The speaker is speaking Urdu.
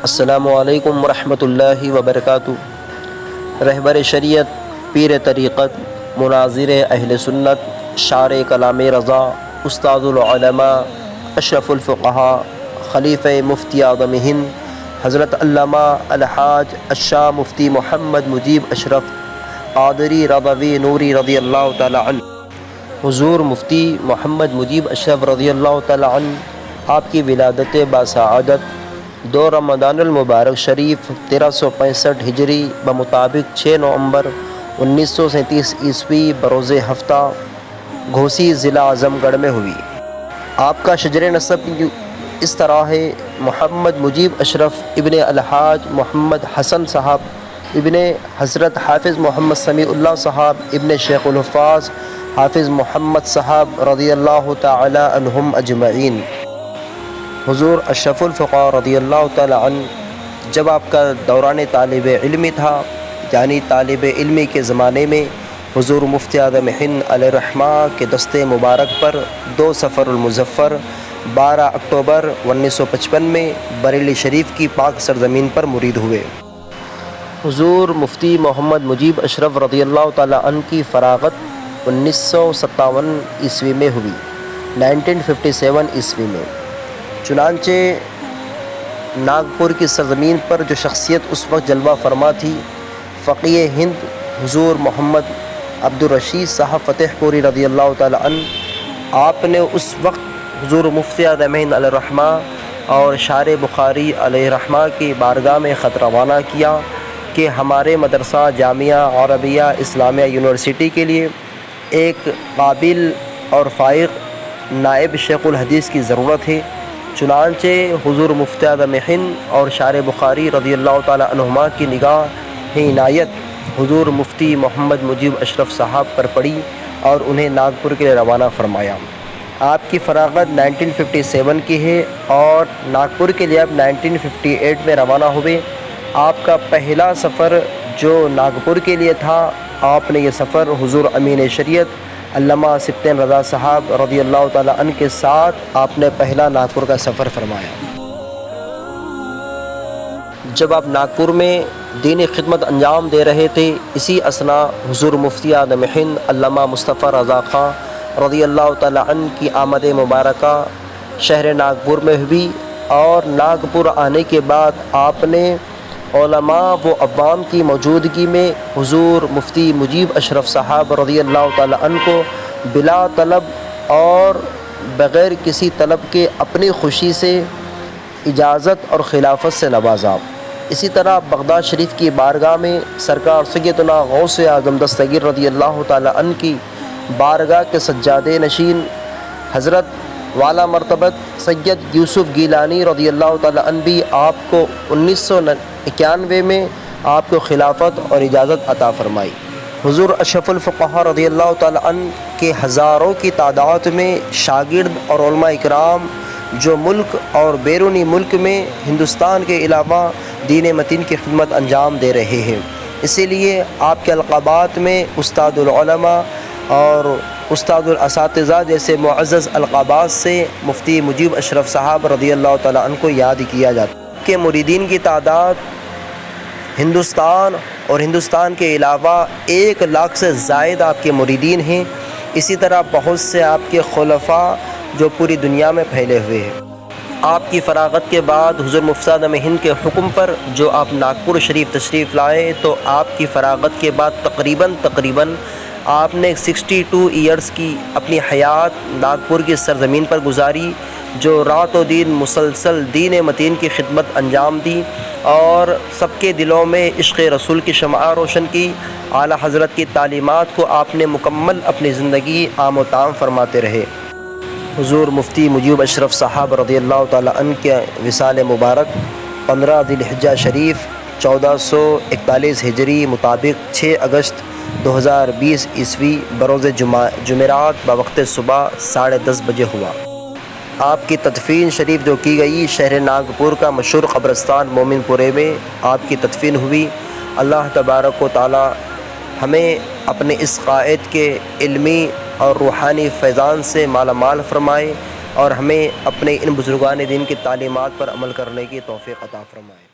السلام علیکم ورحمۃ اللہ وبرکاتہ۔ رہبر شریعت، پیر طریقت، مناظر اہل سنت، شارع کلام رضا، استاد العلماء، اشرف الفقہاء، خلیفہ مفتی اعظم ہند حضرت علامہ الحاج الشاہ مفتی محمد مجیب اشرف قادری رضوی نوری رضی اللہ تعالی عنہ۔ حضور مفتی محمد مجیب اشرف رضی اللہ تعالی عنہ آپ کی ولادت باسعادت 2 رمضان المبارک شریف 1365 ہجری بمطابق 6 نومبر 1937 عیسوی بروز ہفتہ گھوسی ضلع اعظم گڑھ میں ہوئی۔ آپ کا شجر نسب اس طرح ہے: محمد مجیب اشرف ابن الحاج محمد حسن صاحب ابن حضرت حافظ محمد سمیع اللہ صاحب ابن شیخ الحفاظ حافظ محمد صاحب رضی اللہ تعالی عنہم اجمعین۔ حضور اشرف الفقہاء رضی اللہ تعالی عنہ جب آپ کا دوران طالب علمی تھا، یعنی طالب علمی کے زمانے میں، حضور مفتی اعظم ہند علیہ الرحمہ کے دست مبارک پر 2 صفر المظفر 12 اکتوبر 1955 میں بریلی شریف کی پاک سرزمین پر مرید ہوئے۔ حضور مفتی محمد مجیب اشرف رضی اللہ تعالی عنہ کی فراغت 1957 عیسوی میں ہوئی، 1957 عیسوی میں۔ چنانچہ ناگپور کی سرزمین پر جو شخصیت اس وقت جلوہ فرما تھی، فقیہ ہند حضور محمد عبدالرشید صاحب فتح پوری رضی اللہ تعالی عنہ، آپ نے اس وقت حضور مفتی اعظم ہند علیہ الرحمہ اور شارع بخاری علیہ الرحمہ کی بارگاہ میں خط روانہ کیا کہ ہمارے مدرسہ جامعہ عربیہ اسلامیہ یونیورسٹی کے لیے ایک قابل اور فائق نائب شیخ الحدیث کی ضرورت ہے۔ چنانچہ حضور مفتی اعظم ہند اور شارع بخاری رضی اللہ تعالی عنہما کی نگاہ عنایت حضور مفتی محمد مجیب اشرف صاحب پر پڑی اور انہیں ناگپور کے لیے روانہ فرمایا۔ آپ کی فراغت 1957 کی ہے اور ناگپور کے لیے اب 1958 میں روانہ ہوئے۔ آپ کا پہلا سفر جو ناگپور کے لیے تھا، آپ نے یہ سفر حضور امین شریعت علامہ سبطین رضا صاحب رضی اللہ تعالی عنہ کے ساتھ آپ نے پہلا ناگپور کا سفر فرمایا۔ جب آپ ناگپور میں دینی خدمت انجام دے رہے تھے، اسی اثناء حضور مفتی اعظم ہند علامہ مصطفیٰ رضا خان رضی اللہ تعالی عنہ کی آمد مبارکہ شہر ناگپور میں ہوئی، اور ناگپور آنے کے بعد آپ نے علماء و عوام کی موجودگی میں حضور مفتی مجیب اشرف صاحب رضی اللہ تعالی عنہ کو بلا طلب اور بغیر کسی طلب کے اپنی خوشی سے اجازت اور خلافت سے نوازا۔ اسی طرح بغداد شریف کی بارگاہ میں سرکار سیدنا غوث اعظم دستگیر رضی اللہ تعالی عنہ کی بارگاہ کے سجادے نشین حضرت والا مرتبت سید یوسف گیلانی رضی اللہ تعالی عنہ بھی آپ کو 1991 میں آپ کو خلافت اور اجازت عطا فرمائی۔ حضور اشرف الفقہاء رضی اللہ تعالی عنہ کے ہزاروں کی تعداد میں شاگرد اور علماء اکرام جو ملک اور بیرونی ملک میں ہندوستان کے علاوہ دین متین کی خدمت انجام دے رہے ہیں، اسی لیے آپ کے القابات میں استاد العلماء اور استاد الاساتذہ جیسے معزز القابات سے مفتی مجیب اشرف صاحب رضی اللہ تعالی عنہ کو یاد کیا جاتا ہے کہ مریدین کی تعداد ہندوستان اور ہندوستان کے علاوہ 1 لاکھ سے زائد آپ کے مریدین ہیں۔ اسی طرح بہت سے آپ کے خلفاء جو پوری دنیا میں پھیلے ہوئے ہیں۔ آپ کی فراغت کے بعد حضور مفتی اعظم ہند کے حکم پر جو آپ ناگپور شریف تشریف لائے، تو آپ کی فراغت کے بعد تقریباً آپ نے 62 ایئرز کی اپنی حیات ناگپور کی سرزمین پر گزاری، جو رات و دن مسلسل دین متین کی خدمت انجام دی اور سب کے دلوں میں عشق رسول کی شمع روشن کی۔ اعلیٰ حضرت کی تعلیمات کو آپ نے مکمل اپنی زندگی عام و تام فرماتے رہے۔ حضور مفتی مجیب اشرف صاحب رضی اللہ تعالی عنہ کے وصال مبارک 15 ذی الحجہ شریف 1441 ہجری مطابق 6 اگست 2020 عیسوی بروز جمعرات بوقت صبح 10:30 بجے ہوا۔ آپ کی تدفین شریف جو کی گئی شہر ناگپور کا مشہور قبرستان مومن پورے میں آپ کی تدفین ہوئی۔ اللہ تبارک و تعالی ہمیں اپنے اس قائد کے علمی اور روحانی فیضان سے مالا مال فرمائے، اور ہمیں اپنے ان بزرگان دین کی تعلیمات پر عمل کرنے کی توفیق عطا فرمائے۔